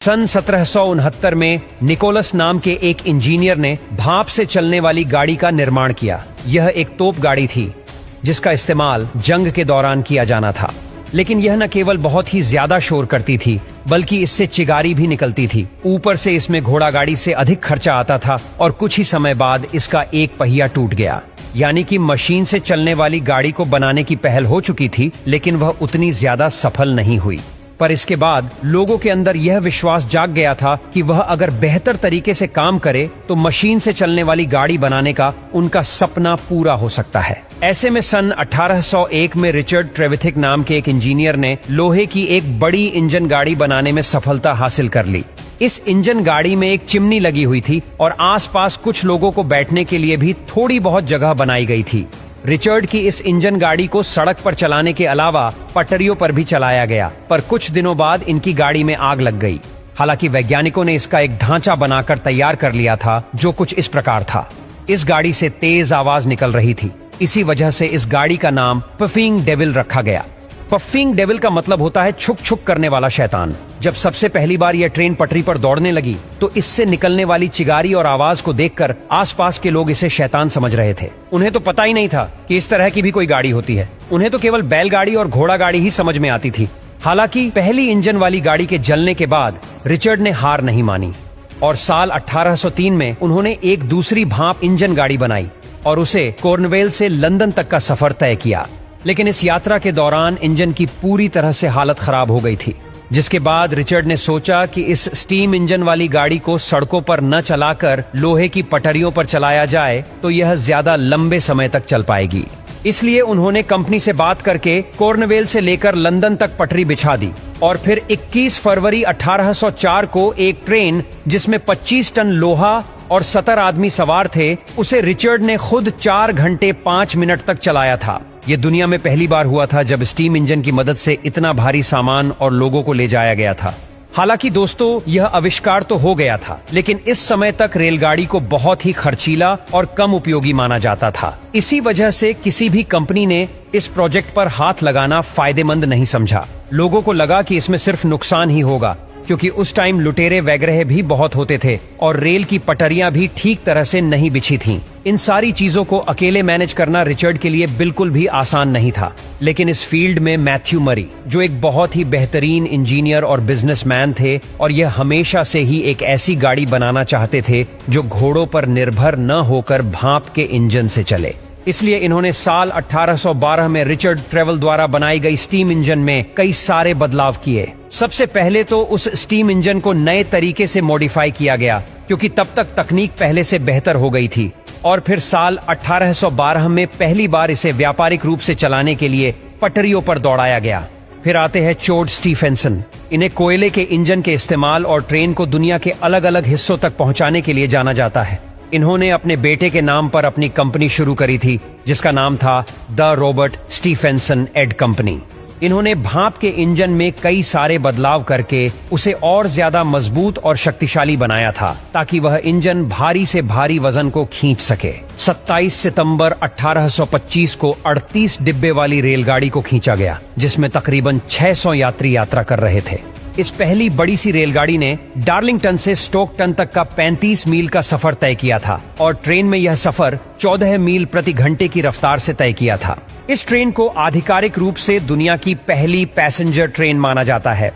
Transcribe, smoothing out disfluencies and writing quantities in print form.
सन 1769 में निकोलस नाम के एक इंजीनियर ने भाप से चलने वाली गाड़ी का निर्माण किया। यह एक तोप गाड़ी थी जिसका इस्तेमाल जंग के दौरान किया जाना था। लेकिन यह न केवल बहुत ही ज्यादा शोर करती थी बल्कि इससे चिगारी भी निकलती थी। ऊपर से इसमें घोड़ा गाड़ी से अधिक खर्चा आता था और कुछ ही समय बाद इसका एक पहिया टूट गया। यानी कि मशीन से चलने वाली गाड़ी को बनाने की पहल हो चुकी थी, लेकिन वह उतनी ज्यादा सफल नहीं हुई। पर इसके बाद लोगों के अंदर यह विश्वास जाग गया था कि वह अगर बेहतर तरीके से काम करे तो मशीन से चलने वाली गाड़ी बनाने का उनका सपना पूरा हो सकता है। ऐसे में सन 1801 में रिचर्ड ट्रेविथिक नाम के एक इंजीनियर ने लोहे की एक बड़ी इंजन गाड़ी बनाने में सफलता हासिल कर ली। इस इंजन गाड़ी में एक चिमनी लगी हुई थी और आसपास कुछ लोगों को बैठने के लिए भी थोड़ी बहुत जगह बनाई गई थी। रिचर्ड की इस इंजन गाड़ी को सड़क पर चलाने के अलावा पटरियों पर भी चलाया गया, पर कुछ दिनों बाद इनकी गाड़ी में आग लग गई। हालांकि वैज्ञानिकों ने इसका एक ढांचा बनाकर तैयार कर लिया था जो कुछ इस प्रकार था। इस गाड़ी से तेज आवाज निकल रही थी। इसी वजह से इस गाड़ी का नाम पफिंग डेविल रखा गया। पफिंग डेविल का मतलब होता है छुक छुक करने वाला शैतान। जब सबसे पहली बार यह ट्रेन पटरी पर दौड़ने लगी तो इससे निकलने वाली चिगारी और आवाज को देखकर आसपास के लोग इसे शैतान समझ रहे थे। उन्हें तो पता ही नहीं था कि इस तरह की भी कोई गाड़ी होती है। उन्हें तो केवल बैलगाड़ी और घोड़ा गाड़ी ही समझ में आती थी। हालांकि पहली इंजन वाली गाड़ी के जलने के बाद रिचर्ड ने हार नहीं मानी और साल 1803 में उन्होंने एक दूसरी भाप इंजन गाड़ी बनाई और उसे कॉर्नवेल से लंदन तक का सफर तय किया। लेकिन इस यात्रा के दौरान इंजन की पूरी तरह से हालत खराब हो गई थी, जिसके बाद रिचर्ड ने सोचा कि इस स्टीम इंजन वाली गाड़ी को सड़कों पर न चलाकर लोहे की पटरियों पर चलाया जाए तो यह ज्यादा लंबे समय तक चल पाएगी। इसलिए उन्होंने कंपनी से बात करके कॉर्नवेल से लेकर लंदन तक पटरी बिछा दी और फिर 21 फरवरी 1804 को एक ट्रेन जिसमें 25 टन लोहा और 70 आदमी सवार थे, उसे रिचर्ड ने खुद 4 घंटे 5 मिनट तक चलाया था। यह दुनिया में पहली बार हुआ था जब स्टीम इंजन की मदद से इतना भारी सामान और लोगों को ले जाया गया था। हालांकि दोस्तों, यह आविष्कार तो हो गया था, लेकिन इस समय तक रेलगाड़ी को बहुत ही खर्चीला और कम उपयोगी माना जाता था। इसी वजह से किसी भी कंपनी ने इस प्रोजेक्ट पर हाथ लगाना फायदेमंद नहीं समझा। लोगों को लगा कि इसमें सिर्फ नुकसान ही होगा, क्योंकि उस टाइम लुटेरे वगैरह भी बहुत होते थे और रेल की पटरियां भी ठीक तरह से नहीं बिछी थीं। इन सारी चीजों को अकेले मैनेज करना रिचर्ड के लिए बिल्कुल भी आसान नहीं था। लेकिन इस फील्ड में मैथ्यू मरी, जो एक बहुत ही बेहतरीन इंजीनियर और बिजनेसमैन थे, और यह हमेशा से ही एक ऐसी गाड़ी बनाना चाहते थे जो घोड़ों पर निर्भर न होकर भाप के इंजन से चले। इसलिए इन्होंने साल 1812 में रिचर्ड ट्रेवल द्वारा बनाई गई स्टीम इंजन में कई सारे बदलाव किए। सबसे पहले तो उस स्टीम इंजन को नए तरीके से मॉडिफाई किया गया, क्योंकि तब तक तकनीक पहले से बेहतर हो गई थी। और फिर साल 1812 में पहली बार इसे व्यापारिक रूप से चलाने के लिए पटरियों पर दौड़ाया गया। फिर आते हैं चोड स्टीफेंसन। इन्हें कोयले के इंजन के इस्तेमाल और ट्रेन को दुनिया के अलग अलग हिस्सों तक पहुंचाने के लिए जाना जाता है। इन्होंने अपने बेटे के नाम पर अपनी कंपनी शुरू करी थी, जिसका नाम था the Robert Stephenson and Company. इन्होंने भाप के इंजन में कई सारे बदलाव करके उसे और ज्यादा मजबूत और शक्तिशाली बनाया था, ताकि वह इंजन भारी से भारी वजन को खींच सके। 27 सितंबर 1825 को 38 डिब्बे वाली रेलगाड़ी को खींचा गया, जिसमें तकरीबन 600 यात्री यात्रा कर रहे थे। इस पहली बड़ी सी रेलगाड़ी ने डार्लिंगटन से स्टोकटन तक का 35 मील का सफर तय किया था और ट्रेन में यह सफर 14 मील प्रति घंटे की रफ्तार से तय किया था। इस ट्रेन को आधिकारिक रूप से दुनिया की पहली पैसेंजर ट्रेन माना जाता है।